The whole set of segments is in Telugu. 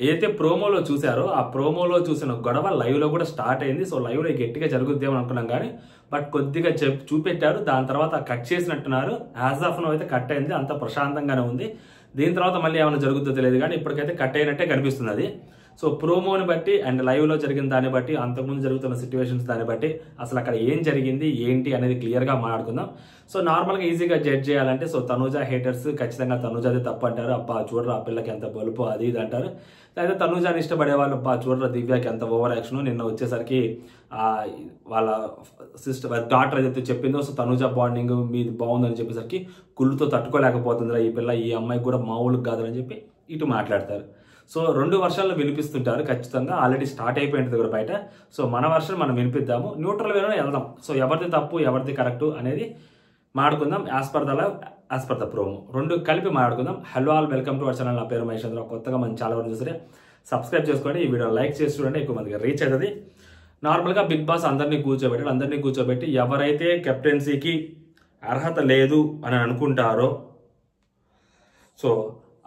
ఏదైతే ప్రోమోలో చూసారో ఆ ప్రోమోలో చూసిన గొడవ లైవ్లో కూడా స్టార్ట్ అయింది. సో లైవ్లో గట్టిగా జరుగుద్దేమో అనుకున్నాం కానీ బట్ కొద్దిగా చూపెట్టారు. దాని తర్వాత కట్ చేసినట్టున్నారు. యాజ్ ఆఫ్ నో అయితే కట్ అయింది, అంత ప్రశాంతంగానే ఉంది. దీని తర్వాత మళ్ళీ ఏమైనా జరుగుతుందో తెలియదు కానీ ఇప్పటికైతే కట్ అయినట్టే కనిపిస్తుంది అది. సో ప్రోమోని బట్టి అండ్ లైవ్లో జరిగిన దాన్ని బట్టి, అంతకుముందు జరుగుతున్న సిచ్యువేషన్స్ దాన్ని బట్టి అసలు అక్కడ ఏం జరిగింది ఏంటి అనేది క్లియర్గా మాట్లాడుకుందాం. సో నార్మల్గా ఈజీగా జడ్జ్ చేయాలంటే సో తనూజ హేటర్స్ ఖచ్చితంగా తనూజది తప్పు అంటారు. అబ్బా చూడరా ఆ పిల్లకి ఎంత బలుపు అది ఇది అంటారు. లేదా తనూజాని ఇష్టపడే వాళ్ళు అబ్బా చూడరా దివ్యకి ఎంత ఓవర్ యాక్షన్. నిన్న వచ్చేసరికి వాళ్ళ డాక్టర్ ఏదైతే చెప్పిందో సో తనూజ బాండింగ్ మీది బాగుందని చెప్పేసరికి కుళ్ళుతో తట్టుకోలేకపోతుందిరా ఈ పిల్ల, ఈ అమ్మాయికి కూడా మామూలుగా కాదని చెప్పి ఇటు మాట్లాడతారు. సో 2 వర్షాల్లో వినిపిస్తుంటారు ఖచ్చితంగా. ఆల్రెడీ స్టార్ట్ అయిపోయింది కూడా బయట. సో మన వర్షన్ మనం వినిపిద్దాము, న్యూట్రల్ వేలో వెళ్దాం. సో ఎవరిది తప్పు ఎవరిది కరెక్ట్ అనేది మాట్లాడుకుందాం. యాజ్ పర్ ద ప్రోమో 2 కలిపి మాట్లాడుకుందాం. Hello all, welcome to our channel. నా పేరు మహేష్ చంద్ర. కొత్తగా మనం చాలా వరకు చూస్తే సబ్స్క్రైబ్ చేసుకోండి, ఈ వీడియో లైక్ చేసి చూడండి, ఎక్కువ మందికి రీచ్ అవుతుంది. నార్మల్గా బిగ్ బాస్ అందరినీ కూర్చోబెట్టి ఎవరైతే కెప్టెన్సీకి అర్హత లేదు అని అనుకుంటారో సో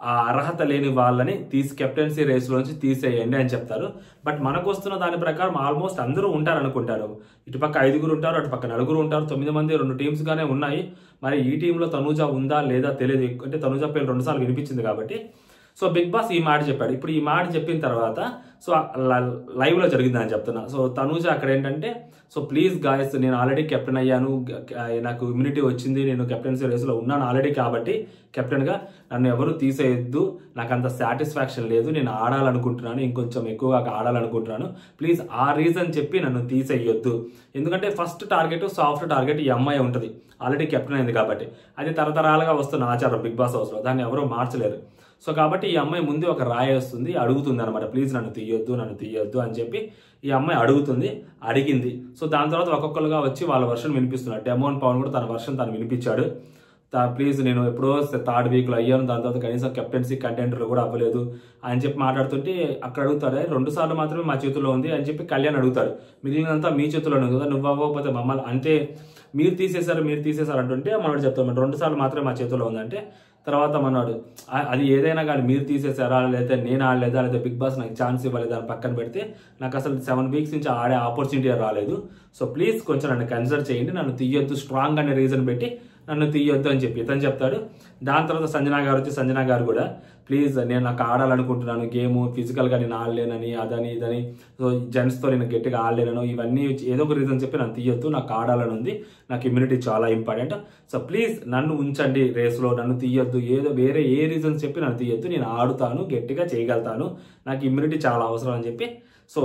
ఆ అర్హత లేని వాళ్ళని కెప్టెన్సీ రేసులోంచి తీసేయండి అని చెప్తారు. బట్ మనకు వస్తున్న దాని ప్రకారం ఆల్మోస్ట్ అందరూ ఉంటారు అనుకుంటారు. ఇటుపక్క 5 ఉంటారు, అటుపక్క 4 ఉంటారు. 9 మంది 2 టీమ్స్గానే ఉన్నాయి. మరి ఈ టీంలో తనూజ ఉందా లేదా తెలియదు. అంటే తనూజ పేరు 2 సార్లు వినిపించింది కాబట్టి సో బిగ్ బాస్ ఈ మాట చెప్పాడు. ఇప్పుడు ఈ మాట చెప్పిన తర్వాత సో లైవ్లో జరిగిందని చెప్తున్నా. సో తనూజ అక్కడ ఏంటంటే సో ప్లీజ్ గాయస్, నేను ఆల్రెడీ కెప్టెన్ అయ్యాను, నాకు ఇమ్యూనిటీ వచ్చింది, నేను కెప్టెన్సీ రేసులో ఉన్నాను ఆల్రెడీ కాబట్టి కెప్టెన్గా నన్ను ఎవరు తీసేయొద్దు, నాకు అంత సాటిస్ఫాక్షన్ లేదు, నేను ఆడాలనుకుంటున్నాను, ఇంకొంచెం ఎక్కువగా ఆడాలనుకుంటున్నాను, ప్లీజ్ ఆ రీజన్ చెప్పి నన్ను తీసేయొద్దు. ఎందుకంటే ఫస్ట్ టార్గెట్ సాఫ్ట్ టార్గెట్ ఈ అమ్మాయి ఉంటుంది, ఆల్రెడీ కెప్టెన్ అయింది కాబట్టి. అది తరతరాలుగా వస్తున్న ఆచారం బిగ్ బాస్ హౌస్లో, దాన్ని ఎవరూ మార్చలేరు. సో కాబట్టి ఈ అమ్మాయి ముందు ఒక రాయి వస్తుంది, అడుగుతుంది అనమాట, ప్లీజ్ నన్ను తీయొద్దు అని చెప్పి ఈ అమ్మాయి అడిగింది. సో దాని తర్వాత ఒక్కొక్కరుగా వచ్చి వాళ్ళ వర్షన్ వినిపిస్తున్నారు. డెమోన్ పవన్ కూడా తన వర్షన్ తను వినిపించాడు. ప్లీజ్ నేను ఎప్పుడో 3rd వీక్లో అయ్యాను, దాని తర్వాత కనీసం కెప్టెన్సీ కంటెంటర్లు కూడా అవ్వలేదు అని చెప్పి మాట్లాడుతుంటే అక్కడ అడుగుతారు 2 సార్లు మాత్రమే మా చేతుల్లో ఉంది అని చెప్పి కళ్యాణ్ అడుగుతారు. మిగిలినంతా మీ చేతుల్లోనే ఉంది కదా, నువ్వు అవ్వకపోతే మమ్మల్ని అంటే మీరు తీసేశారు అంటుంటే మనోడు చెప్తాం 2 సార్లు మాత్రమే మా చేతుల్లో ఉందంటే తర్వాత మనోడు అది ఏదైనా కానీ మీరు తీసేసారా లేదా నేను ఆడలేదా లేదా బిగ్ బాస్ నాకు ఛాన్స్ ఇవ్వలేదా అని పక్కన పెడితే నాకు అసలు 7 వీక్స్ నుంచి ఆడే ఆపర్చునిటీ రాలేదు. సో ప్లీజ్ కొంచెం నన్ను కన్సిడర్ చేయండి, నన్ను తీయొద్దు, స్ట్రాంగ్ అనే రీజన్ పెట్టి నన్ను తీయొద్దు అని చెప్పి ఇతను చెప్తాడు. దాని తర్వాత సంజన గారు కూడా ప్లీజ్ నేను నాకు ఆడాలనుకుంటున్నాను గేమ్, ఫిజికల్గా నేను ఆడలేనని అదని ఇదని, సో జెంట్స్తో నేను గట్టిగా ఆడలేను, ఇవన్నీ ఏదో ఒక రీజన్ చెప్పి నన్ను తీయొద్దు, నాకు ఆడాలని ఉంది, నాకు ఇమ్యూనిటీ చాలా ఇంపార్టెంట్, సో ప్లీజ్ నన్ను ఉంచండి రేస్లో, నన్ను తీయొద్దు, ఏదో వేరే ఏ రీజన్స్ చెప్పి నన్ను తీయొద్దు, నేను ఆడుతాను, గట్టిగా చేయగలుగుతాను, నాకు ఇమ్యూనిటీ చాలా అవసరం అని చెప్పి సో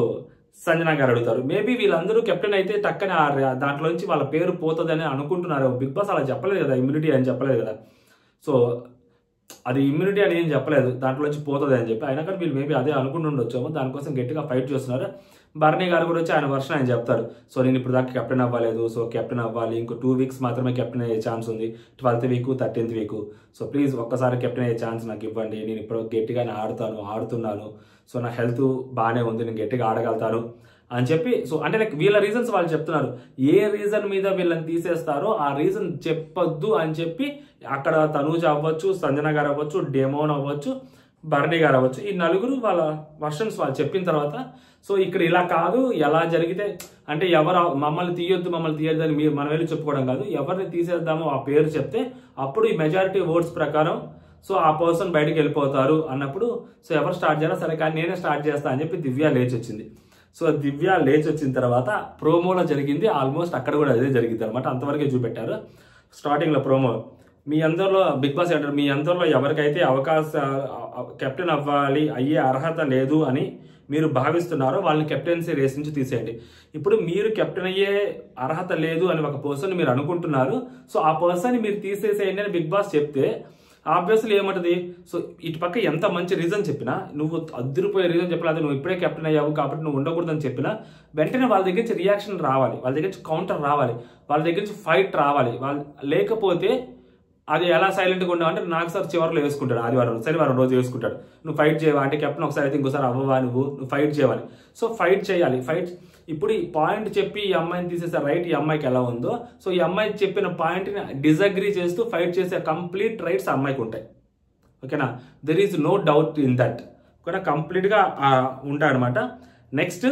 సంజన గారు అడుగుతారు. మేబీ వీళ్ళందరూ కెప్టెన్ అయితే టక్కనే దాంట్లో నుంచి వాళ్ళ పేరు పోతుందని అనుకుంటున్నారు. బిగ్ బాస్ అలా చెప్పలేదు కదా, ఇమ్యూనిటీ అని చెప్పలేదు కదా. సో అది ఇమ్యూనిటీ అని ఏం చెప్పలేదు, దాంట్లో నుంచి పోతుంది అని చెప్పి. అయినా కానీ వీళ్ళు మేబీ అదే అనుకుంటుండొచ్చాము, దానికోసం గట్టిగా ఫైట్ చేస్తున్నారు. బర్నీ గారు కూడా వచ్చి ఆయన వర్షన్ ఆయన చెప్తారు. సో నేను ఇప్పుడు దాకా కెప్టెన్ అవ్వలేదు, సో కెప్టెన్ అవ్వాలి, ఇంకో 2 వీక్స్ మాత్రమే కెప్టెన్ అయ్యే ఛాన్స్ ఉంది, 12th week 13th week, so please ఒక్కసారి కెప్టెన్ అయ్యే ఛాన్స్ నాకు ఇవ్వండి, నేను ఇప్పుడు గట్టిగానే ఆడుతున్నాను, సో నా హెల్త్ బాగానే ఉంది, నేను గట్టిగా ఆడగలుగుతాను అని చెప్పి. సో అంటే లైక్ వీళ్ళ రీజన్స్ వాళ్ళు చెప్తున్నారు. ఏ రీజన్ మీద వీళ్ళని తీసేస్తారో ఆ రీజన్ చెప్పొద్దు అని చెప్పి అక్కడ తనూజ అవ్వచ్చు, సంజన గారు అవ్వచ్చు, డెమోన్ అవ్వచ్చు, బర్నీ గారు అవ్వచ్చు, ఈ 4 వాళ్ళ వర్షన్స్ వాళ్ళు చెప్పిన తర్వాత సో ఇక్కడ ఇలా కాదు, ఎలా జరిగితే అంటే ఎవరు మమ్మల్ని తీయొద్దు అని మనం వెళ్ళి చెప్పుకోవడం కాదు, ఎవరిని తీసేద్దామో ఆ పేరు చెప్తే అప్పుడు ఈ మెజారిటీ ఓట్స్ ప్రకారం సో ఆ పర్సన్ బయటకు వెళ్ళిపోతారు అన్నప్పుడు సో ఎవరు స్టార్ట్ చేయాలో సరే కానీ నేనే స్టార్ట్ చేస్తా అని చెప్పి దివ్య లేచి వచ్చింది. సో దివ్య లేచి వచ్చిన తర్వాత ప్రోమోలో జరిగింది ఆల్మోస్ట్ అక్కడ కూడా అదే జరిగింది అనమాట, అంతవరకే చూపెట్టారు. స్టార్టింగ్లో ప్రోమో మీ అందరిలో బిగ్ బాస్ అంటారు, మీ అందరిలో ఎవరికైతే కెప్టెన్ అయ్యే అర్హత లేదు అని మీరు భావిస్తున్నారో వాళ్ళని కెప్టెన్సీ రేస్ నుంచి తీసేయండి. ఇప్పుడు మీరు కెప్టెన్ అయ్యే అర్హత లేదు అని ఒక పర్సన్ మీరు అనుకుంటున్నారు, సో ఆ పర్సన్ మీరు తీసేసేయండి అని బిగ్ బాస్ చెప్తే ఆబ్వియస్లీ ఏమంటది, సో ఇటు పక్క ఎంత మంచి రీజన్ చెప్పినా, నువ్వు అద్దరిపోయే రీజన్ చెప్పినా, నువ్వు ఇప్పుడే కెప్టెన్ అయ్యావు కాబట్టి నువ్వు ఉండకూడదని చెప్పినా వెంటనే వాళ్ళ దగ్గర నుంచి రియాక్షన్ రావాలి, వాళ్ళ దగ్గర నుంచి కౌంటర్ రావాలి, వాళ్ళ దగ్గర నుంచి ఫైట్ రావాలి. లేకపోతే అది ఎలా సైలెంట్గా ఉండవు అంటే నాకు సార్ చివరిలో వేసుకుంటాడు, శనివారం రోజు వేసుకుంటాడు, నువ్వు ఫైట్ చేయవా అంటే కెప్టెన్ ఒకసారి అయితే ఇంకోసారి అవ్వవా నువ్వు ఫైట్ చేయవాలి. సో ఫైట్ చేయాలి. ఇప్పుడు ఈ పాయింట్ చెప్పి ఈ అమ్మాయిని తీసేసే రైట్ ఈ అమ్మాయికి ఎలా ఉందో, సో ఈ అమ్మాయి చెప్పిన పాయింట్ని డిజగ్రీ చేస్తూ ఫైట్ చేసే కంప్లీట్ రైట్స్ ఆ అమ్మాయికి ఉంటాయి. ఓకేనా, there is no doubt in that. కూడా కంప్లీట్గా ఉంటాడనమాట. నెక్స్ట్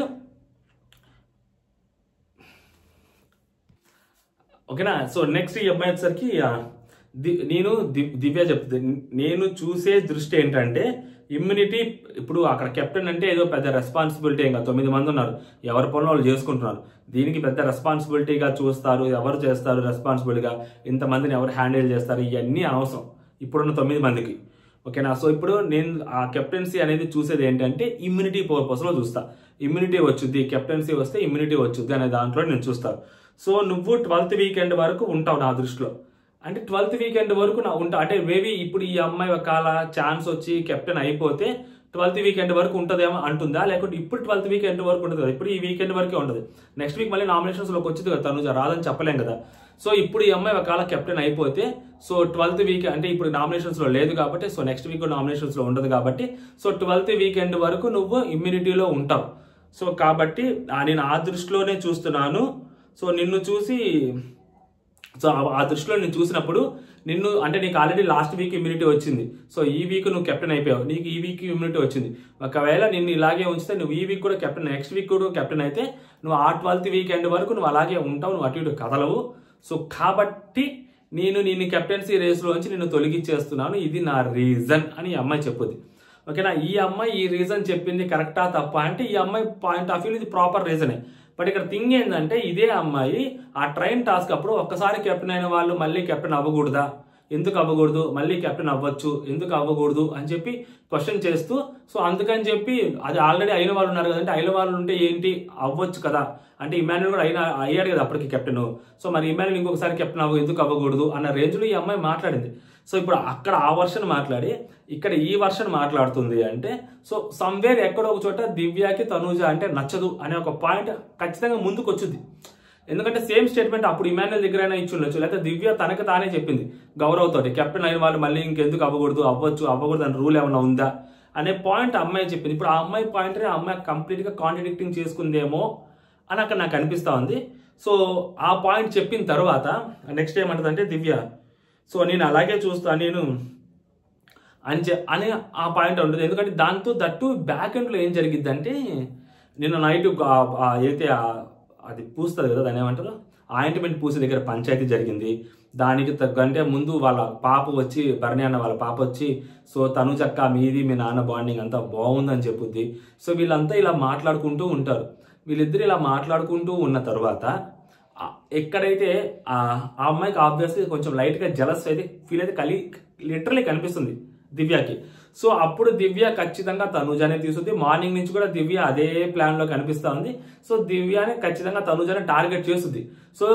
ఓకేనా. సో నెక్స్ట్ ఈ అమ్మాయి వచ్చేసరికి దివ్య చెప్తుంది, నేను చూసే దృష్టి ఏంటంటే ఇమ్యూనిటీ. ఇప్పుడు అక్కడ కెప్టెన్ అంటే ఏదో పెద్ద రెస్పాన్సిబిలిటీ ఇంకా 9 మంది ఉన్నారు, ఎవరి పనులు వాళ్ళు చేసుకుంటున్నారు, దీనికి పెద్ద రెస్పాన్సిబిలిటీగా చూస్తారు, ఎవరు చేస్తారు రెస్పాన్సిబిలిటీగా, ఇంతమందిని ఎవరు హ్యాండిల్ చేస్తారు, ఇవన్నీ అనవసరం ఇప్పుడున్న 9 మందికి. ఓకేనా. సో ఇప్పుడు నేను ఆ కెప్టెన్సీ అనేది చూసేది ఏంటంటే ఇమ్యూనిటీ పర్పస్లో చూస్తా. ఇమ్యూనిటీ వచ్చుద్ది, కెప్టెన్సీ వస్తే ఇమ్యూనిటీ వచ్చుద్ది అనే దాంట్లో నేను చూస్తాను. సో నువ్వు 12th వీకెండ్ వరకు ఉంటావు నా దృష్టిలో. అంటే 12th వీకెండ్ వరకు నా ఉంటా అంటే మేబీ ఇప్పుడు ఈ అమ్మాయి ఒకవేళ ఛాన్స్ వచ్చి కెప్టెన్ అయిపోతే 12th వీకెండ్ వరకు ఉంటుందేమో అంటుందా, లేకుంటే ఇప్పుడు 12th వీకెండ్ వరకు ఉంటుంది కదా, ఇప్పుడు ఈ వీకెండ్ వరకే ఉంటుంది. నెక్స్ట్ వీక్ మళ్ళీ నామినేషన్స్లోకి వచ్చింది కదా, తనుజ రాదని చెప్పలేం కదా. సో ఇప్పుడు ఈ అమ్మాయి ఒకవేళ కెప్టెన్ అయిపోతే సో 12th వీక్ అంటే ఇప్పుడు నామినేషన్స్లో లేదు కాబట్టి, సో నెక్స్ట్ వీక్ నామినేషన్స్లో ఉండదు కాబట్టి, సో 12th వీకెండ్ వరకు నువ్వు ఇమ్యూనిటీలో ఉంటావు. సో కాబట్టి నేను ఆ దృష్టిలోనే చూస్తున్నాను. సో నిన్ను చూసి సో ఆ దృష్టిలో నేను చూసినప్పుడు నిన్ను అంటే నీకు ఆల్రెడీ లాస్ట్ వీక్ ఇమ్యూనిటీ వచ్చింది, సో ఈ వీక్ నువ్వు కెప్టెన్ అయిపోయావు, నీకు ఈ వీక్ ఇమ్యూనిటీ వచ్చింది. ఒకవేళ నిన్ను ఇలాగే ఉంచితే నువ్వు ఈ వీక్ కూడా కెప్టెన్, నెక్స్ట్ వీక్ కూడా కెప్టెన్ అయితే నువ్వు ఆ 12th వీకెండ్ వరకు నువ్వు అలాగే ఉంటావు, నువ్వు అటు ఇటు కదలవు. సో కాబట్టి నేను కెప్టెన్సీ రేస్లోంచి నిన్ను తొలగించేస్తున్నాను, ఇది నా రీజన్ అని ఈ అమ్మాయి చెప్పుద్ది. ఓకేనా. ఈ అమ్మాయి ఈ రీజన్ చెప్పింది కరెక్టా తప్ప అంటే ఈ అమ్మాయి పాయింట్ ఆఫ్ వ్యూ ఇది ప్రాపర్ రీజనే. బట్ ఇక్కడ థింగ్ ఏంటంటే ఇదే అమ్మాయి ఆ ట్రైన్ టాస్క్ అప్పుడు ఒక్కసారి కెప్టెన్ అయిన వాళ్ళు మళ్ళీ కెప్టెన్ అవ్వకూడదా, ఎందుకు అవ్వకూడదు, మళ్ళీ కెప్టెన్ అవ్వచ్చు ఎందుకు అవ్వకూడదు అని చెప్పి క్వశ్చన్ చేస్తూ, సో అందుకని చెప్పి అది ఆల్రెడీ అయిన వాళ్ళు ఉన్నారు కదంటే అయిన వాళ్ళు ఉంటే ఏంటి అవ్వచ్చు కదా, అంటే ఇమాన్యుల్ కూడా అయ్యాడు కదా అప్పటికి కెప్టెన్, సో మరి ఇమాన్యుల్ ఇంకొకసారి కెప్టెన్ ఎందుకు అవ్వకూడదు అన్న రేంజ్లో ఈ అమ్మాయి మాట్లాడింది. సో ఇప్పుడు అక్కడ ఆ వర్షన్ మాట్లాడి ఇక్కడ ఈ వర్షన్ మాట్లాడుతుంది అంటే సో సమ్వేర్ ఎక్కడో ఒక చోట దివ్యకి తనూజ అంటే నచ్చదు అనే ఒక పాయింట్ ఖచ్చితంగా ముందుకు వచ్చింది. ఎందుకంటే సేమ్ స్టేట్మెంట్ అప్పుడు ఇమాన్యుల్ దగ్గరైనా ఇచ్చి ఉండొచ్చు, లేకపోతే దివ్య తనకు తానే చెప్పింది గౌరవ్తోటి, కెప్టెన్ అయిన వాళ్ళు మళ్ళీ ఇంకెందుకు అవ్వకూడదు, అవ్వకూడదు అని రూల్ ఏమైనా ఉందా అనే పాయింట్ అమ్మాయి చెప్పింది. ఇప్పుడు ఆ అమ్మాయి పాయింట్ ఆ అమ్మాయి కంప్లీట్గా కాంట్రడిక్టింగ్ చేసుకుందేమో అని అక్కడ నాకు అనిపిస్తూ ఉంది. సో ఆ పాయింట్ చెప్పిన తర్వాత నెక్స్ట్ ఏమంటుందంటే దివ్య, సో నేను అలాగే చూస్తా నేను అని ఆ పాయింట్ ఉంటుంది. ఎందుకంటే దాంతో దట్టు బ్యాక్ ఎండ్లో ఏం జరిగిద్దంటే నిన్న నైట్ అయితే అది పూస్తుంది కదా, దాన్ని ఏమంటారు ఆయింట్మెంట్ పూసే దగ్గర పంచాయతీ జరిగింది. దానికి తగ్గంటే ముందు వాళ్ళ పాప వచ్చి భరణి అన్న వాళ్ళ పాప వచ్చి సో తనుజక్క మీది మీ నాన్న బాండింగ్ అంతా బాగుందని చెప్పుద్ది. సో వీళ్ళంతా ఇలా మాట్లాడుకుంటూ ఉంటారు. వీళ్ళిద్దరు ఇలా మాట్లాడుకుంటూ ఉన్న తర్వాత ఎక్కడైతే ఆ అమ్మాయికి ఆబ్వియస్లీ కొంచెం లైట్గా జలస్ అయితే ఫీల్ అయితే లిటరలీ కనిపిస్తుంది దివ్యకి. సో అప్పుడు దివ్య ఖచ్చితంగా తనుజానే తీసుకుంది. మార్నింగ్ నుంచి కూడా దివ్య అదే ప్లాన్ లో కనిపిస్తా ఉంది. సో దివ్యని ఖచ్చితంగా తనుజానే టార్గెట్ చేస్తుంది. సో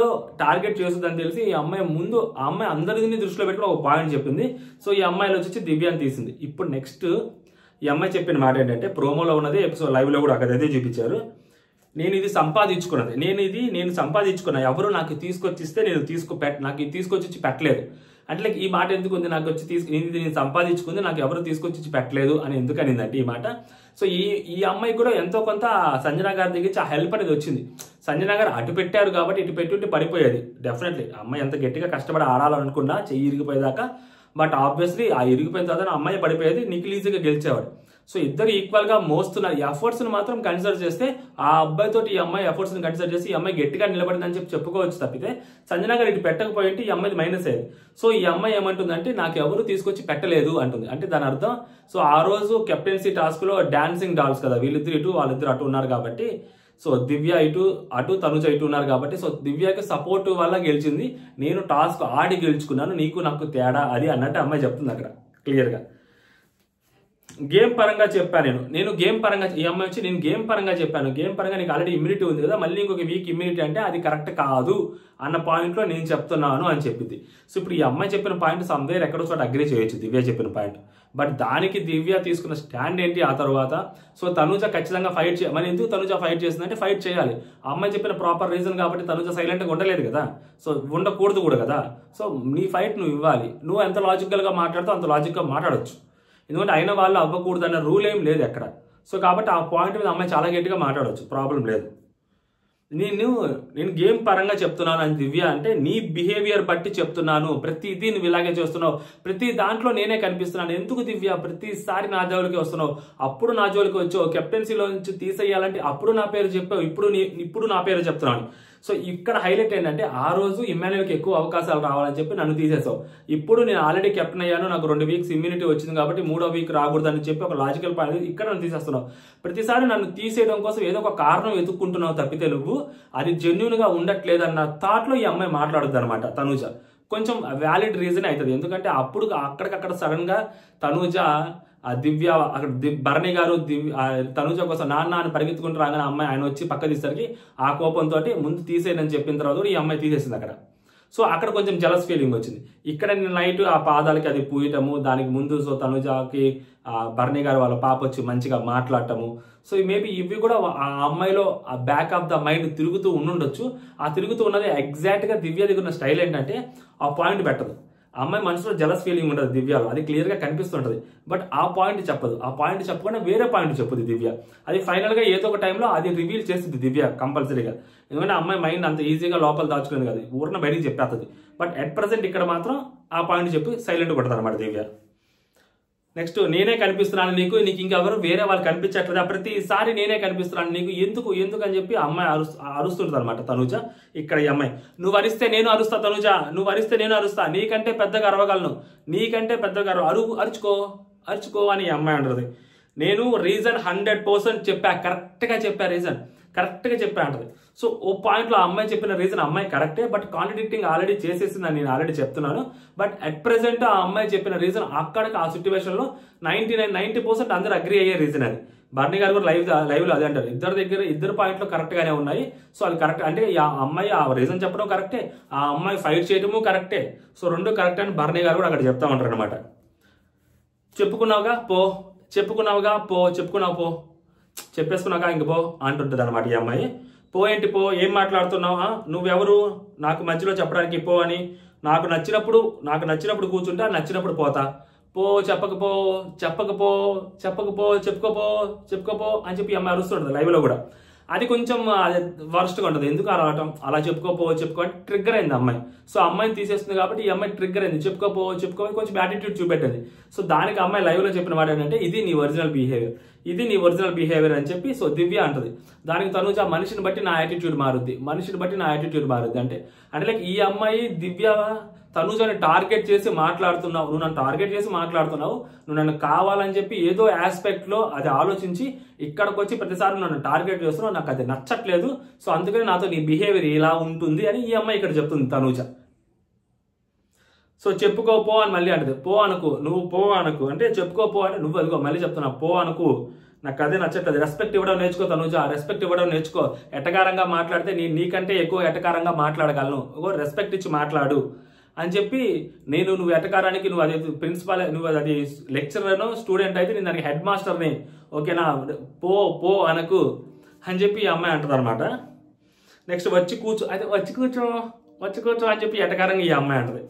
టార్గెట్ చేస్తుంది అని తెలిసి ఈ అమ్మాయి ముందు ఆ అమ్మాయి అందరిని దృష్టిలో పెట్టుకుని ఒక పాయింట్ చెప్పింది. సో ఈ అమ్మాయిలో వచ్చి దివ్యాని తీసింది. ఇప్పుడు నెక్స్ట్ ఈ అమ్మాయి చెప్పిన మాట ఏంటంటే ప్రోమోలో ఉన్నది ఎపిసోడ్ లైవ్ లో కూడా అక్కడైతే చూపించారు. నేను ఇది సంపాదించుకున్నది, నేను సంపాదించుకున్నా, ఎవరు నాకు తీసుకొచ్చిస్తే నాకు తీసుకొచ్చి పెట్టలేదు అంటే ఈ మాట ఎందుకు ఉంది, నాకు వచ్చి నేను సంపాదించుకుంది నాకు ఎవరు తీసుకొచ్చి పెట్టలేదు అని ఎందుకు అనిందంటే ఈ మాట. సో ఈ అమ్మాయి కూడా ఎంతో కొంత సంజన గారి దగ్గర ఆ హెల్ప్ అనేది వచ్చింది. సంజన గారు అటు పెట్టారు కాబట్టి ఇటు పెట్టి పడిపోయేది డెఫినెట్లీ. అమ్మాయి ఎంత గట్టిగా కష్టపడి ఆడాలనుకున్నా చెయ్యి ఇరిగిపోయేదాకా, బట్ ఆబ్వియస్లీ ఆ ఇరిగిపోయిన తర్వాత అమ్మాయి పడిపోయేది, నిఖిల్ ఈజీగా గెలిచేవాడు. సో ఇద్దరు ఈక్వల్ గా మోస్తున్నారు. ఎఫర్ట్స్ ని మాత్రం కన్సిడర్ చేస్తే ఆ అబ్బాయితో ఈ అమ్మాయి ఎఫర్ట్స్ ని కన్సిడర్ చేసి ఈ అమ్మాయి గట్టిగా నిలబడిందని చెప్పుకోవచ్చు తప్పితే సంజన గారు ఇటు పెట్టకపోయింటే ఈ అమ్మాయి మైనస్ అయ్యేది. సో ఈ అమ్మాయి ఏమంటుందంటే నాకు ఎవరు తీసుకొచ్చి పెట్టలేదు అంటుంది. అంటే దాని అర్థం సో ఆ రోజు కెప్టెన్సీ టాస్క్ లో డాన్సింగ్ డాల్స్ కదా వీళ్ళిద్దరు ఇటు వాళ్ళిద్దరు అటు ఉన్నారు కాబట్టి, సో దివ్య అటు తనుజ ఇటు ఉన్నారు కాబట్టి సో దివ్యకి సపోర్ట్ వల్ల గెలిచింది, నేను టాస్క్ ఆడి గెలుచుకున్నాను, నాకు తేడా అది అన్నట్టు అమ్మాయి చెప్తుంది అక్కడ క్లియర్ గా. గేమ్ పరంగా చెప్పాను నేను గేమ్ పరంగా ఈ అమ్మాయి వచ్చి నేను గేమ్ పరంగా చెప్పాను, గేమ్ పరంగా నీకు ఆల్రెడీ ఇమ్యూనిటీ ఉంది కదా, మళ్ళీ ఇంకొక వీక్ ఇమ్యూనిటీ అంటే అది కరెక్ట్ కాదు అన్న పాయింట్లో నేను చెప్తున్నాను అని చెప్పింది. సో ఇప్పుడు ఈ అమ్మాయి చెప్పిన పాయింట్ సమ్వేర్ ఎక్కడో చోట అగ్రీ చేయొచ్చు దివ్య చెప్పిన పాయింట్, బట్ దానికి దివ్య తీసుకున్న స్టాండ్ ఏంటి ఆ తర్వాత. సో తనుజ ఖచ్చితంగా ఫైట్ మరి ఎందుకు తనుజ ఫైట్ చేసిందంటే ఫైట్ చేయాలి, ఆ అమ్మాయి చెప్పిన ప్రాపర్ రీజన్ కాబట్టి తనుజ సైలెంట్గా ఉండలేదు కదా, సో ఉండకూడదు కూడా కదా. సో నీ ఫైట్ నువ్వు ఇవ్వాలి, నువ్వు ఎంత లాజికల్గా మాట్లాడుతావు అంత లాజిక్గా మాట్లాడొచ్చు, ఎందుకంటే అయిన వాళ్ళు అవ్వకూడదు అన్న రూల్ ఏం లేదు ఎక్కడ. సో కాబట్టి ఆ పాయింట్ మీద అమ్మాయి చాలా గట్టిగా మాట్లాడవచ్చు, ప్రాబ్లం లేదు. నేను గేమ్ పరంగా చెప్తున్నాను అని దివ్య అంటే, నీ బిహేవియర్ బట్టి చెప్తున్నాను, ప్రతిదీ నువ్వు ఇలాగే చేస్తున్నావు, ప్రతి దాంట్లో నేనే కనిపిస్తున్నాను, ఎందుకు దివ్య ప్రతిసారి నా జోలికి వస్తున్నావు, అప్పుడు నా జోలికి వచ్చావు, కెప్టెన్సీలో నుంచి తీసేయాలంటే అప్పుడు నా పేరు చెప్పావు, ఇప్పుడు నా పేరు చెప్తున్నాను. సో ఇక్కడ హైలైట్ ఏంటంటే, ఆ రోజు ఇమ్మాన్యుయల్కి ఎక్కువ అవకాశాలు రావాలని చెప్పి నన్ను తీసేసావు, ఇప్పుడు నేను ఆల్రెడీ కెప్టెన్ అయ్యాను, నాకు 2 వీక్స్ ఇమ్యూనిటీ వచ్చింది కాబట్టి 3వ వీక్ రాకూడదని చెప్పి ఒక లాజికల్ పాయింట్ ఇక్కడ నన్ను తీసేస్తున్నావు. ప్రతిసారి నన్ను తీసేయడం కోసం ఏదో ఒక కారణం వెతుక్కుంటున్నావు తప్పితే నువ్వు అది జెన్యున్ గా ఉండట్లేదన్న థాట్ లో ఈ అమ్మాయి మాట్లాడుద్ది అనమాట తనూజ. కొంచెం వ్యాలిడ్ రీజన్ అవుతుంది, ఎందుకంటే అప్పుడు అక్కడికక్కడ సడన్ గా తనూజ దివ్య అక్కడ భరణి గారు తనూజ కోసం నాన్న అని పరిగెత్తుకుంటూ రాగానే అమ్మాయి ఆయన వచ్చి పక్క తీసరికి ఆ కోపంతో ముందు తీసేయని చెప్పిన తర్వాత ఈ అమ్మాయి తీసేసింది అక్కడ. సో అక్కడ కొంచెం జలస్ ఫీలింగ్ వచ్చింది. ఇక్కడ నేను నైట్ ఆ పాదాలకి అది పూయటము, దానికి ముందు సో తనుజాకి భరణి గారు వాళ్ళ పాప వచ్చి మంచిగా మాట్లాడటము, సో మేబీ ఇవి కూడా ఆ అమ్మాయిలో ఆ బ్యాక్ ఆఫ్ ద మైండ్ తిరుగుతూ ఉండుండొచ్చు. ఆ తిరుగుతూ ఉన్నది ఎగ్జాక్ట్ గా దివ్య దగ్గర ఉన్న స్టైల్ ఏంటంటే ఆ పాయింట్ పెట్టదు. ఆ అమ్మాయి మనసులో జలస్ ఫీలింగ్ ఉంటుంది దివ్యలో, అది క్లియర్ గా కనిపిస్తుంటది, బట్ ఆ పాయింట్ చెప్పదు. ఆ పాయింట్ చెప్పకుండా వేరే పాయింట్ చెప్పుద్ది దివ్య. అది ఫైనల్ గా ఏదో ఒక టైంలో అది రివీల్ చేస్తుంది దివ్య కంపల్సరీగా, ఎందుకంటే అమ్మాయి మైండ్ అంత ఈజీగా లోపల దాచుకునేది కాదు, ఊరిన బయటికి చెప్పేస్తుంది. బట్ అట్ ప్రెసెంట్ ఇక్కడ మాత్రం ఆ పాయింట్ చెప్పి సైలెంట్ కొడతారు అనమాట దివ్య. నెక్స్ట్, నేనే కనిపిస్తున్నాను నీకు ఇంకెవరు వేరే వాళ్ళు కనిపించట్లేదు, ప్రతిసారి నేనే కనిపిస్తున్నాను నీకు, ఎందుకు అని చెప్పి అమ్మాయి అరుస్తుంటది అనమాట తనుజ. ఇక్కడ ఈ అమ్మాయి, నువ్వు అరిస్తే నేను అరుస్తా తనుజ, నువ్వు అరిస్తే నేను అరుస్తా, నీకంటే పెద్దగా అరవగలను, నీకంటే పెద్దగా అరుచుకో అని ఈ అమ్మాయి అంటది. నేను రీజన్ 100% చెప్పా, కరెక్ట్గా చెప్పా, రీజన్ కరెక్ట్గా చెప్పా అంటది. సో ఓ పాయింట్లో ఆ అమ్మాయి చెప్పిన రీజన్ అమ్మాయి కరెక్టే, బట్ కాంట్రడిక్టింగ్ ఆల్రెడీ చేసేసిందని నేను ఆల్రెడీ చెప్తున్నాను. బట్ అట్ ప్రెసెంట్ ఆ అమ్మాయి చెప్పిన రీజన్ అక్కడికి ఆ సిచ్యువేషన్ లో 90% అందరూ అగ్రి అయ్యే రీజన్ అది. భరణి గారు కూడా లైవ్ లో అదే అంటారు, ఇద్దరు పాయింట్లు కరెక్ట్ గానే ఉన్నాయి. సో అది కరెక్ట్ అంటే ఆ అమ్మాయి ఆ రీజన్ చెప్పడం కరెక్టే, ఆ అమ్మాయి ఫైట్ చేయడము కరెక్టే, సో రెండు కరెక్ట్ అని భరణి గారు కూడా అక్కడ చెప్తా ఉంటారు అనమాట. చెప్పుకున్నావుగా పో చెప్పేసుకున్నాక ఇంక పో అంటుంటది అనమాట ఈ అమ్మాయి. ఏంటి ఏం మాట్లాడుతున్నావు, నువ్వెవరు నాకు మధ్యలో చెప్పడానికి పో అని, నాకు నచ్చినప్పుడు కూర్చుంటా, నచ్చినప్పుడు పోతా, చెప్పుకోపో అని చెప్పి అమ్మాయి అరుస్తుంటది లైవ్ లో కూడా. అది కొంచెం వర్స్ట్ గా ఉంటుంది, ఎందుకు అలా చెప్పుకో అంటే ట్రిగ్గర్ అయింది అమ్మాయి. సో అమ్మాయిని తీసేస్తుంది కాబట్టి ఈ అమ్మాయి ట్రిగ్గర్ అయింది, చెప్పుకో కొంచెం యాటిట్యూడ్ చూపెట్టింది. సో దానికి అమ్మాయి లైవ్ లో చెప్పిన మాట ఏంటంటే, ఇది నీ ఒరిజినల్ బిహేవియర్ అని చెప్పి సో దివ్య అంటది. దానికి తనుజ, మనిషిని బట్టి నా యాటిట్యూడ్ మారుద్ది అంటే లైక్ ఈ అమ్మాయి దివ్య తనుజని టార్గెట్ చేసి మాట్లాడుతున్నావు, నువ్వు నన్ను టార్గెట్ చేసి మాట్లాడుతున్నావు, నువ్వు నన్ను కావాలని చెప్పి ఏదో ఆస్పెక్ట్ లో అది ఆలోచించి ఇక్కడికి వచ్చి ప్రతిసారి నన్ను టార్గెట్ చేస్తున్నావు, నాకు అది నచ్చట్లేదు, సో అందుకని నాతో నీ బిహేవియర్ ఇలా ఉంటుంది అని ఈ అమ్మాయి ఇక్కడ చెప్తుంది తనుజ. సో చెప్పుకోపో అని మళ్ళీ అంటది, నువ్వు అంటే చెప్పుకోపో అంటే నువ్వు అదిగో మళ్ళీ చెప్తున్నా, అనుకు, నాకు అదే నచ్చట్లేదు, రెస్పెక్ట్ ఇవ్వడం నేర్చుకో తనుజ, రెస్పెక్ట్ ఇవ్వడం నేర్చుకో, ఎటకారంగా మాట్లాడితే నీకంటే ఎక్కువ ఎటకారంగా మాట్లాడగలను, రెస్పెక్ట్ ఇచ్చి మాట్లాడు అని చెప్పి, నువ్వు ఎటకారానికి నువ్వు అది ప్రిన్సిపాల్, నువ్వు అది లెక్చరర్ స్టూడెంట్ అయితే నేను దానికి హెడ్ మాస్టర్ని, ఓకేనా, పో అనకు అని చెప్పి ఈ అమ్మాయి అంటది అనమాట. నెక్స్ట్ వచ్చి కూర్చో అని చెప్పి ఎటకారంగా ఈ అమ్మాయి అంటది.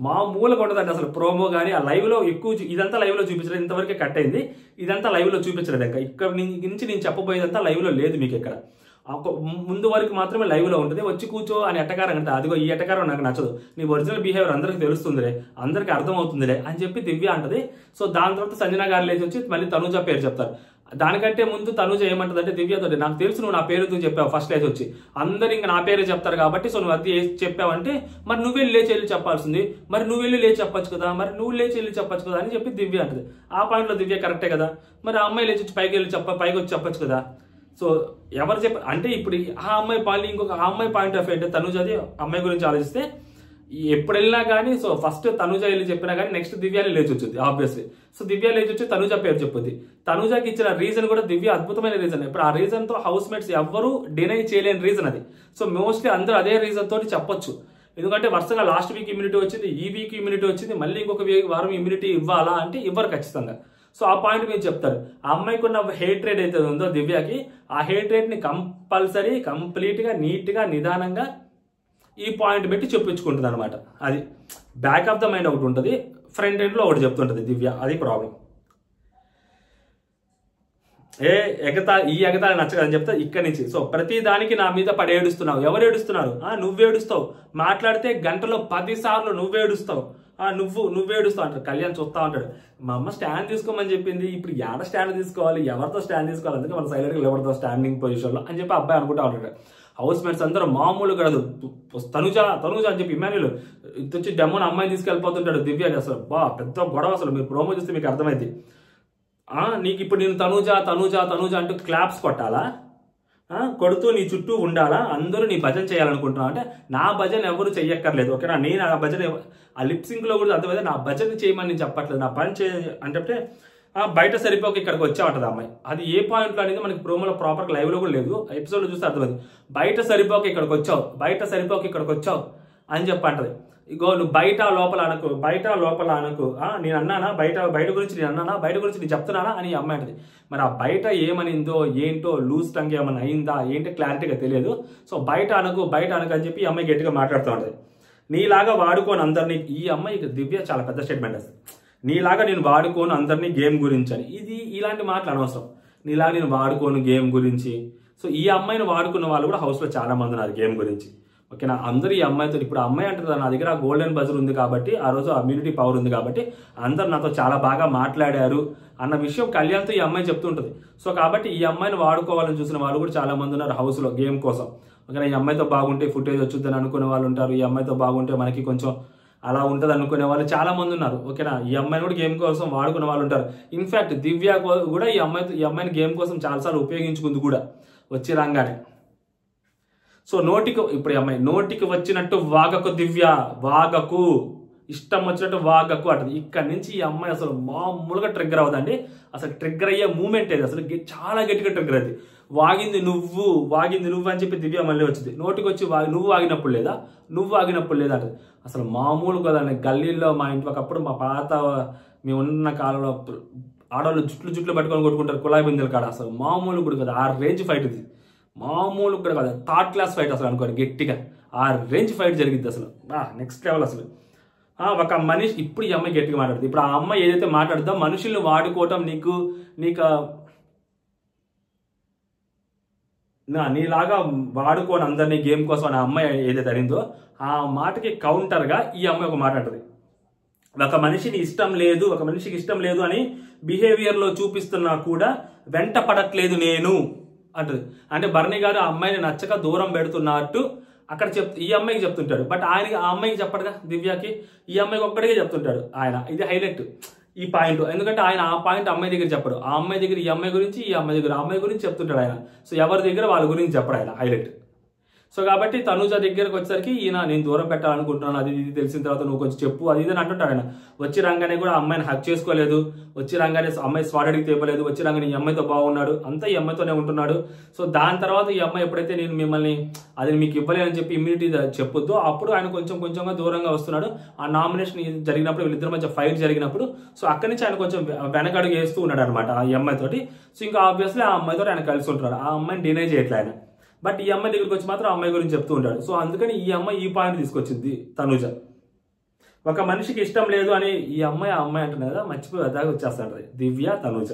మామూలుగా ఉండదండి అసలు ప్రోమో కానీ ఆ లైవ్ లో ఎక్కువ ఇదంతా లైవ్ లో చూపించలేదు, ఇంతవరకే కట్ అయింది, ఇదంతా లైవ్ లో చూపించలేదు. ఇంకా ఇక్కడ నుంచి నేను చెప్పబోయేదంతా లైవ్ లో లేదు మీకు, ఇక్కడ ముందు వరకు మాత్రమే లైవ్ లో ఉంటుంది. వచ్చి కూర్చో అని ఎటకారం అంటే, అదిగో ఈ ఎటకారం నాకు నచ్చదు, నీ ఒరిజినల్ బిహేవియర్ అందరికి తెలుస్తుందిలే, అందరికి అర్థం అవుతుందిలే అని చెప్పి దివ్య అంటది. సో దాని తర్వాత సంజన గారు లేచి వచ్చి మళ్ళీ తనుజ పేరు చెప్తారు. దానికంటే ముందు తనుజ ఏమంటది అంటే, దివ్యతో, నాకు తెలుసు నువ్వు నా పేరుతో చెప్పావు ఫస్ట్ లేచి వచ్చి, అందరు ఇంకా నా పేరు చెప్తారు కాబట్టి, సో నువ్వు అది చెప్పావంటే మరి నువ్వు లేచి వెళ్ళి చెప్పాల్సింది, మరి నువ్వు లేచి చెప్పొచ్చు కదా అని చెప్పి దివ్య అంటది. ఆ పాయింట్ లో దివ్య కరెక్టే కదా, మరి ఆ అమ్మాయి లేచి వచ్చి పైకి వచ్చి చెప్పొచ్చు కదా. సో ఎవరు అంటే ఇప్పుడు ఆ అమ్మాయి పాయింట్ ఆఫ్ అంటే తనుజ అది అమ్మాయి గురించి ఆలోచిస్తే ఎప్పుడు వెళ్ళినా కానీ, సో ఫస్ట్ తనుజ వెళ్ళి చెప్పినా కానీ నెక్స్ట్ దివ్యాని లేచి వచ్చింది ఆబ్వియస్లీ. సో దివ్య లేచి వచ్చి తనుజ పేరు చెప్పుద్ది. తనుజకి ఇచ్చిన రీజన్ కూడా దివ్య అద్భుతమైన రీజన్. ఇప్పుడు ఆ రీజన్ తో హౌస్ మేట్స్ ఎవ్వరూ డినై చేయలేని రీజన్ అది. సో మోస్ట్లీ అందరూ అదే రీజన్ తోటి చెప్పొచ్చు, ఎందుకంటే వరుసగా లాస్ట్ వీక్ ఇమ్యూనిటీ వచ్చింది, ఈ వీక్ ఇమ్యూనిటీ వచ్చింది, మళ్ళీ ఇంకొక వారం ఇమ్యూనిటీ ఇవ్వాలా అంటే ఇవ్వరు ఖచ్చితంగా. సో ఆ పాయింట్ మీరు చెప్తారు. ఆ అమ్మాయికి ఉన్న హేట్రేట్ అయితే ఉందో దివ్యకి, ఆ హేట్రేట్ ని కంపల్సరీ కంప్లీట్ గా నీట్ గా నిదానంగా ఈ పాయింట్ పెట్టి చెప్పించుకుంటుంది అనమాట. అది బ్యాక్ ఆఫ్ ద మైండ్ ఒకటి ఉంటుంది, ఫ్రంట్ ఎండ్ లో ఒకటి చెప్తుంటది దివ్య, అది ప్రాబ్లం. ఈ ఎగతాళి నచ్చదని చెప్తా ఇక్కడి నుంచి. సో ప్రతి దానికి నా మీద పడి ఏడుస్తున్నావు. ఎవరు ఏడుస్తున్నారు? నువ్వేడుస్తావు. మాట్లాడితే గంటలో 10 సార్లు నువ్వేడుస్తావు. నువ్వేడుస్తావు అంటారు. కళ్యాణ్ చూస్తా ఉంటాడు. మా అమ్మ స్టాండ్ తీసుకోమని చెప్పింది, ఇప్పుడు ఎక్కడ స్టాండ్ తీసుకోవాలి, ఎవరితో స్టాండ్ తీసుకోవాలి, అందుకే మన సైలెంట్గా ఎవరితో స్టాండింగ్ పొజిషన్లో అని చెప్పి అబ్బాయి అనుకుంటా ఉంటాడు. హౌస్ మేట్స్ అందరూ మామూలు కాదు. తనుజ అని చెప్పి ఇమాన్యుల్ వచ్చి డెమోని అమ్మాయిని తీసుకెళ్ళిపోతుంటాడు దివ్యకి. అసలు పెద్ద గొడవ. అసలు మీరు ప్రోమో చూస్తే మీకు అర్థమైంది. నీకు ఇప్పుడు నేను తనుజ అంటూ క్లాప్స్ కొట్టాలా? కొడుతూ నీ చుట్టూ ఉండాలా? అందరూ నీ భజన చేయాలనుకుంటున్నావు అంటే నా భజన ఎవరు చెయ్యక్కర్లేదు, ఓకేనా? నేను ఆ భజన ఆ లిప్సింగ్ లో కూడా అర్థమైతే నా భజన చేయమని నేను చెప్పట్లేదు, నా పని అంటే బయట సరిపోక ఇక్కడికి వచ్చామంటది అమ్మాయి. అది ఏ పాయింట్లో అనేది మనకి ప్రోమోలో ప్రాపర్ లైవ్ లో కూడా లేదు, ఎపిసోడ్ లో చూస్తే అర్థమైంది. బయట సరిపోక ఇక్కడికి వచ్చావు అని చెప్పంటది. ఇగో నువ్వు బయట లోపల అనకు. నేను అన్నానా బయట గురించి నేను చెప్తున్నానా అని అమ్మాయి అంటది. మరి ఆ బయట ఏమనిందో ఏంటో లూజ్ టంగ్ ఏమైనా అయిందా ఏంటో క్లారిటీగా తెలియదు. సో బయట అనకు అని చెప్పి ఈ అమ్మాయి గట్టిగా మాట్లాడుతూ ఉంటుంది. నీలాగా వాడుకోను అందరినీ. ఈ అమ్మాయి దివ్య చాలా పెద్ద స్టేట్మెంట్ వస్తుంది. నీలాగా నేను వాడుకోను అందరినీ గేమ్ గురించి అని. ఇలాంటి మాటలు అనవసరం. నీలాగా నేను వాడుకోను గేమ్ గురించి. సో ఈ అమ్మాయిని వాడుకున్న వాళ్ళు కూడా హౌస్లో చాలా మంది ఉన్నారు గేమ్ గురించి, ఓకేనా? అందరూ ఈ అమ్మాయితో ఇప్పుడు అమ్మాయి అంటారు నా దగ్గర గోల్డెన్ బజర్ ఉంది కాబట్టి, ఆ రోజు ఇమ్యూనిటీ పవర్ ఉంది కాబట్టి అందరు నాతో చాలా బాగా మాట్లాడారు అన్న విషయం కళ్యాణ్తో ఈ అమ్మాయి చెప్తుంటుంది. సో కాబట్టి ఈ అమ్మాయిని వాడుకోవాలని చూసిన వాళ్ళు కూడా చాలా మంది ఉన్నారు హౌస్లో గేమ్ కోసం, ఓకేనా? ఈ అమ్మాయితో బాగుంటే ఫుటేజ్ వచ్చుద్దని అనుకునే వాళ్ళు ఉంటారు. ఈ అమ్మాయితో బాగుంటే మనకి కొంచెం అలా ఉంటుంది అనుకునే వాళ్ళు చాలా మంది ఉన్నారు, ఓకేనా? ఈ అమ్మాయిని కూడా గేమ్ కోసం వాడుకునే వాళ్ళు ఉంటారు. ఇన్ఫాక్ట్ దివ్య కూడా ఈ అమ్మాయిని గేమ్ కోసం చాలాసార్లు ఉపయోగించుకుంది కూడా వచ్చి రాగానే. సో ఇప్పుడు అమ్మాయి నోటికి వచ్చినట్టు వాగకు దివ్య, వాగకు, ఇష్టం వచ్చినట్టు వాగకు అంటది. ఇక్కడి నుంచి ఈ అమ్మాయి అసలు మామూలుగా ట్రిగ్గర్ అవుతుందండి. అసలు ట్రిగ్గర్ అయ్యే మూమెంట్ ఏది అసలు చాలా గట్టిగా ట్రిగ్గర్ అవుతుంది. వాగింది నువ్వు అని చెప్పి దివ్య మళ్ళీ వచ్చింది. నోటికి వచ్చి నువ్వు వాగినప్పుడు లేదా అంటది. అసలు మామూలు కదండి. గల్లీల్లో మా ఇంట్లో ఒకప్పుడు మా పాత మేము ఉన్న కాలంలో ఆడవాళ్ళు జుట్లు పట్టుకొని కొట్టుకుంటారు కుళాయి బిందెల కాడ. అసలు మామూలు కూడా కదా, ఆ రేంజ్ ఫైట్ ఇది. మామూలు కూడా కాదు, థర్డ్ క్లాస్ ఫైట్ అసలు అనుకోండి. గట్టిగా ఆ రేంజ్ ఫైట్ జరిగింది అసలు, నెక్స్ట్ లెవెల్ అసలు. ఒక మనిషి ఇప్పుడు ఈ అమ్మాయి గట్టిగా మాట్లాడుతుంది. ఇప్పుడు ఆ అమ్మాయి ఏదైతే మాట్లాడుతుందో మనుషుల్ని వాడుకోవటం నీకు నీలాగా వాడుకోని అందరినీ గేమ్ కోసం అని అమ్మాయి ఏదైతే అడిందో ఆ మాటకి కౌంటర్గా ఈ అమ్మాయి ఒక మాట అంటది. ఒక మనిషికి ఇష్టం లేదు అని బిహేవియర్లో చూపిస్తున్నా కూడా వెంట పడట్లేదు నేను అంటది. అంటే భరణి గారు ఆ అమ్మాయిని నచ్చక దూరం పెడుతున్నట్టు అక్కడ ఈ అమ్మాయికి చెప్తుంటాడు. బట్ ఆ అమ్మాయికి చెప్పడుగా, దివ్యకి ఈ అమ్మాయికి ఒక్కడికే చెప్తుంటాడు ఆయన. ఇది హైలైట్ ఈ పాయింట్. ఎందుకంటే ఆయన ఆ పాయింట్ అమ్మాయి దగ్గర చెప్పడు. ఆ అమ్మాయి దగ్గర ఈ అమ్మాయి గురించి, ఈ అమ్మాయి దగ్గర ఆ అమ్మాయి గురించి చెప్తుంటాడు ఆయన. సో ఎవరి దగ్గర వాళ్ళ గురించి చెప్పడు ఆయన, హైలైట్. సో కాబట్టి తనుజ దగ్గరకు వచ్చేసరికి ఈయన నేను దూరం పెట్టాలనుకుంటున్నాను, అది ఇది తెలిసిన తర్వాత నువ్వు కొంచెం చెప్పు అది ఇది అని అంటుంటాడు ఆయన. వచ్చి రంగానే కూడా అమ్మాయిని హక్ చేసుకోలేదు, వచ్చి రంగానే అమ్మాయి స్వాడడికి తెప్పలేదు, వచ్చి రంగానే ఈ అమ్మాయితో బాగున్నాడు, అంతా ఈ అమ్మాయితోనే ఉంటున్నాడు. సో దాని తర్వాత ఈ అమ్మాయి ఎప్పుడైతే నేను మిమ్మల్ని అది మీకు ఇవ్వలేనని చెప్పి ఇమ్యూనిటీ చెప్పొద్దు అప్పుడు ఆయన కొంచెంగా దూరంగా వస్తున్నాడు. ఆ నామినేషన్ జరిగినప్పుడు వీళ్ళిద్దరి మధ్య ఫైట్ జరిగినప్పుడు సో అక్కడి నుంచి ఆయన కొంచెం వెనకడుగు వేస్తూ ఉన్నాడు అనమాట ఆ అమ్మాయితోటి. సో ఇంకా ఆబ్వియస్లీ ఆ అమ్మాయితో ఆయన కలిసి ఉంటున్నాడు. ఆ అమ్మాయిని డినై చేయట్లే ఆయన. బట్ ఈ అమ్మాయి దగ్గరికి వచ్చి మాత్రం అమ్మాయి గురించి చెప్తూ ఉంటాడు. సో అందుకని ఈ అమ్మాయి ఈ పాయింట్ తీసుకొచ్చింది తనుజ. ఒక మనిషికి ఇష్టం లేదు అని ఈ అమ్మాయి అంటున్నది కదా, మర్చిపోయి అదాగా వచ్చేస్తాడు దివ్య తనుజ.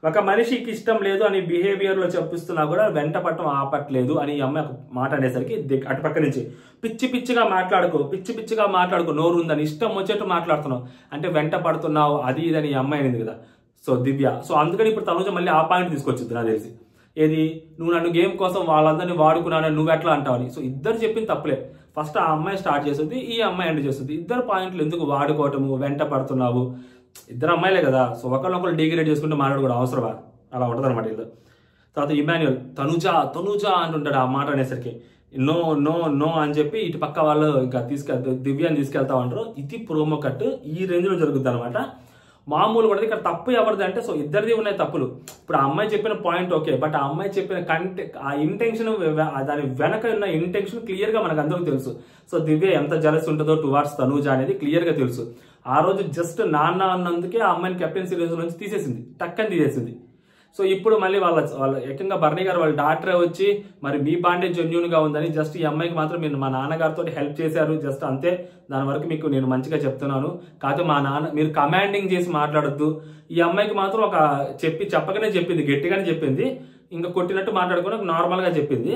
ఒక మనిషికి ఇష్టం లేదు అని బిహేవియర్లో చెప్పిస్తున్నా కూడా వెంట పట్టడం ఆపట్లేదు అని ఈ అమ్మాయి ఒక మాట అనేసరికి అటుపక్క నుంచి పిచ్చిగా మాట్లాడుకో నోరు ఉందని ఇష్టం వచ్చేట్టు మాట్లాడుతున్నావు అంటే వెంట పడుతున్నావు అది ఇదని ఈ అమ్మాయి అనేది కదా సో దివ్య. సో అందుకని ఇప్పుడు తనుజ మళ్ళీ ఆ పాయింట్ తీసుకొచ్చింది నాకు తెలిసి. ఏది నువ్వు నన్ను గేమ్ కోసం వాళ్ళందరినీ వాడుకున్నానని నువ్వు ఎట్లా అంటావని. సో ఇద్దరు చెప్పింది తప్పలే. ఫస్ట్ ఆ అమ్మాయి స్టార్ట్ చేస్తుంది, ఈ అమ్మాయి ఎండ్ చేస్తుంది. ఇద్దరు పాయింట్లు ఎందుకు వాడుకోవటము, వెంట పడుతున్నావు, ఇద్దరు అమ్మాయిలే కదా. సో ఒకళ్ళొకళ్ళు డిగ్రేడ్ చేసుకుంటే మాట్లాడుకోవడం అవసరమా, అలా ఉంటుంది అనమాట ఇల్లు. తర్వాత ఇమాన్యుయల్ తనుజ అంటుంటాడు ఆ మాట అనేసరికి నో అని చెప్పి ఇటు పక్క వాళ్ళు ఇంకా దివ్యాన్ని తీసుకెళ్తా ఉంటారు. ఇది ప్రోమో కట్ ఈ రేంజ్లో జరుగుతుంది అనమాట. మామూలు కూడా ఇక్కడ తప్పు ఎవరిది అంటే సో ఇద్దరిది ఉన్నాయి తప్పులు. ఇప్పుడు ఆ అమ్మాయి చెప్పిన పాయింట్ ఓకే, బట్ ఆ అమ్మాయి చెప్పిన ఆ ఇంటెన్షన్ దాని వెనక ఉన్న ఇంటెన్షన్ క్లియర్ గా మనకు అందరికీ తెలుసు. సో దివ్య ఎంత జలస్ ఉంటుందో టువార్డ్స్ తనుజ అనేది క్లియర్ గా తెలుసు. ఆ రోజు జస్ట్ నాన్న అన్నందుకే ఆ అమ్మాయిని కెప్టెన్సీ రేస్ నుంచి తీసేసింది, టక్కని తీసేసింది. సో ఇప్పుడు మళ్ళీ వాళ్ళ ఏకంగా బర్నీ గారు వాళ్ళ డాక్టరే వచ్చి మరి మీ బాండేజ్ జెన్యూన్ గా ఉందని జస్ట్ ఈ అమ్మాయికి మాత్రం మీరు మా నాన్నగారితో హెల్ప్ చేశారు జస్ట్ అంతే, దాని వరకు మీకు నేను మంచిగా చెప్తున్నాను. కాకపోతే మా నాన్న మీరు కమాండింగ్ చేసి మాట్లాడొద్దు. ఈ అమ్మాయికి మాత్రం ఒక చెప్పగానే చెప్పింది, గట్టిగానే చెప్పింది, ఇంకా కొట్టినట్టు మాట్లాడుకుని నార్మల్ గా చెప్పింది.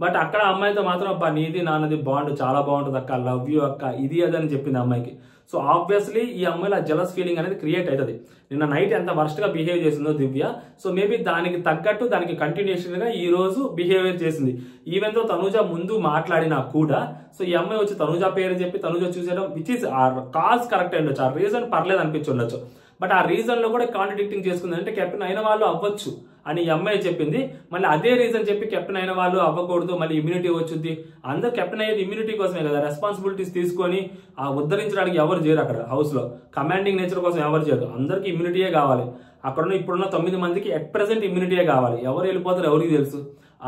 బట్ అక్కడ అమ్మాయితో మాత్రం అబ్బా నీది నాన్నది బాండ్ చాలా బాగుంటుంది అక్క, లవ్ యూ అక్క, ఇది అదని చెప్పింది అమ్మాయికి. సో ఆబ్వియస్లీ ఈ అమ్మాయిలో జలస్ ఫీలింగ్ అనేది క్రియేట్ అవుతుంది. నిన్న నైట్ ఎంత వర్స్ట్ గా బిహేవ్ చేసిందో దివ్య, సో మేబీ దానికి తగ్గట్టు దానికి కంటిన్యూషన్ గా ఈ రోజు బిహేవియర్ చేసింది. ఈవెన్ తో తనుజ ముందు మాట్లాడినా కూడా సో ఈ అమ్మాయి వచ్చి తనుజ పేరు చెప్పి తనుజ చూసేయడం విచ్ ఇస్ ఆ కాజ్ కరెక్ట్ అయి ఉండొచ్చు, ఆ రీజన్ పర్లేదు అనిపించి ఉండొచ్చు. బట్ ఆ రీజన్ లో కూడా కాంట్రడిక్టింగ్ చేసుకుంది. అంటే కెప్టెన్ అయిన వాళ్ళు అవ్వచ్చు అని ఈ అమ్మాయి చెప్పింది, మళ్ళీ అదే రీజన్ చెప్పి కెప్టెన్ అయిన వాళ్ళు అవ్వకూడదు, మళ్ళీ ఇమ్యూనిటీ వచ్చుద్ది. అందరు కెప్టెన్ అయ్యేది ఇమ్యూనిటీ కోసమే కదా, రెస్పాన్సిబిలిటీస్ తీసుకొని ఆ ఉద్ధరించడానికి ఎవరు చేయరు. అక్కడ హౌస్ లో కమాండింగ్ నేచర్ కోసం ఎవరు చేయరు, అందరికి ఇమ్యూనిటీయే కావాలి. అక్కడున్న ఇప్పుడున్న 9 మందికి ఎట్ ప్రెసెంట్ ఇమ్యూనిటీయే కావాలి. ఎవరు వెళ్ళిపోతారు ఎవరికి తెలుసు,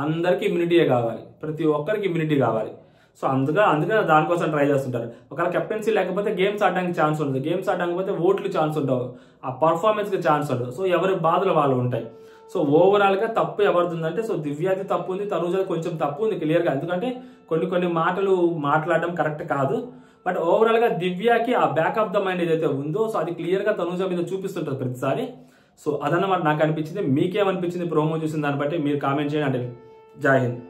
అందరికి ఇమ్యూనిటీయే కావాలి, ప్రతి ఒక్కరికి ఇమ్యూనిటీ కావాలి. సో అందుకే దానికోసం ట్రై చేస్తుంటారు. ఒకవేళ కెప్టెన్సీ లేకపోతే గేమ్స్ ఆడడానికి ఛాన్స్ ఉంటుంది, గేమ్స్ ఆడకపోతే ఓట్లు ఛాన్స్ ఉండవు, ఆ పర్ఫార్మెన్స్ కి ఛాన్స్ ఉండదు. సో ఎవరి బాధలు వాళ్ళు ఉంటాయి. సో ఓవరాల్ గా తప్పు ఎవరిదంటే సో దివ్యాది తప్పు ఉంది, తనుజది కొంచెం తప్పు ఉంది క్లియర్ గా. ఎందుకంటే కొన్ని మాటలు మాట్లాడడం కరెక్ట్ కాదు. బట్ ఓవరాల్ గా దివ్యాకి ఆ బ్యాక్ ఆఫ్ ద మైండ్ ఏదైతే ఉందో సో అది క్లియర్ గా తనుజ మీద చూపిస్తుంటది ప్రతిసారి. సో అదన్నమాట నాకు అనిపించింది. మీకేమనిపించింది ప్రోమో చూసిన దాన్ని బట్టి మీరు కామెంట్ చేయండి. అంటే జై హింద్.